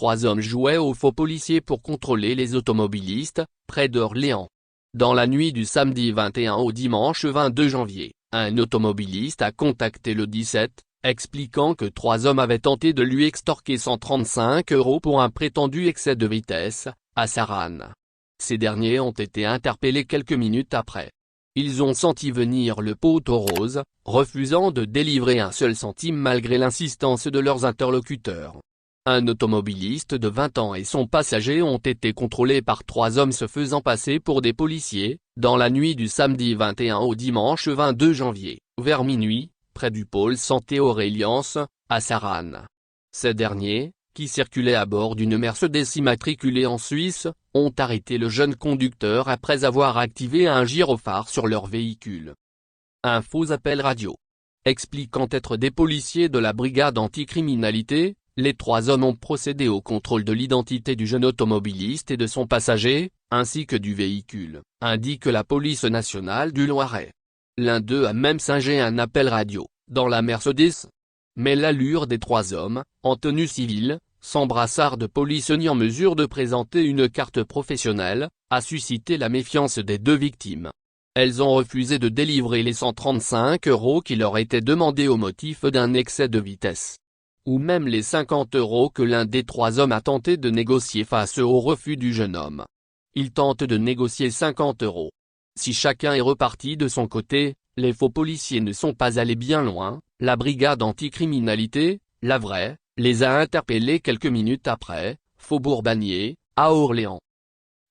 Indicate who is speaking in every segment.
Speaker 1: 3 hommes jouaient aux faux policiers pour contrôler les automobilistes, près d'Orléans. Dans la nuit du samedi 21 au dimanche 22 janvier, un automobiliste a contacté le 17, expliquant que 3 hommes avaient tenté de lui extorquer 135 € pour un prétendu excès de vitesse, à Saranne. Ces derniers ont été interpellés quelques minutes après. Ils ont senti venir le poteau rose, refusant de délivrer un seul centime malgré l'insistance de leurs interlocuteurs. Un automobiliste de 20 ans et son passager ont été contrôlés par 3 hommes se faisant passer pour des policiers, dans la nuit du samedi 21 au dimanche 22 janvier, vers minuit, près du pôle santé Aureliance, à Saranne. Ces derniers, qui circulaient à bord d'une Mercedes immatriculée en Suisse, ont arrêté le jeune conducteur après avoir activé un gyrophare sur leur véhicule. Un faux appel radio. Expliquant être des policiers de la brigade anticriminalité, les 3 hommes ont procédé au contrôle de l'identité du jeune automobiliste et de son passager, ainsi que du véhicule, indique la police nationale du Loiret. L'un d'eux a même singé un appel radio, dans la Mercedes. Mais l'allure des 3 hommes, en tenue civile, sans brassard de police ni en mesure de présenter une carte professionnelle, a suscité la méfiance des 2 victimes. Elles ont refusé de délivrer les 135 € qui leur étaient demandés au motif d'un excès de vitesse. Ou même les 50 € que l'un des 3 hommes a tenté de négocier face au refus du jeune homme. Il tente de négocier 50 €. Si chacun est reparti de son côté, les faux policiers ne sont pas allés bien loin, la brigade anticriminalité, la vraie, les a interpellés quelques minutes après, faubourg Bagné, à Orléans.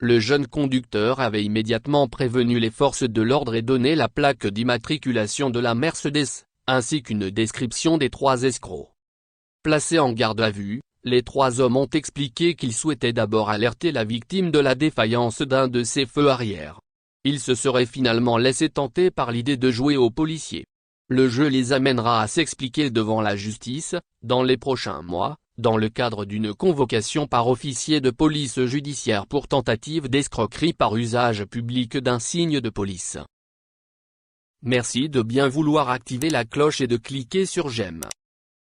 Speaker 1: Le jeune conducteur avait immédiatement prévenu les forces de l'ordre et donné la plaque d'immatriculation de la Mercedes, ainsi qu'une description des 3 escrocs. Placés en garde à vue, les 3 hommes ont expliqué qu'ils souhaitaient d'abord alerter la victime de la défaillance d'un de ses feux arrière. Ils se seraient finalement laissés tenter par l'idée de jouer aux policiers. Le jeu les amènera à s'expliquer devant la justice, dans les prochains mois, dans le cadre d'une convocation par officier de police judiciaire pour tentative d'escroquerie par usage public d'un signe de police. Merci de bien vouloir activer la cloche et de cliquer sur j'aime.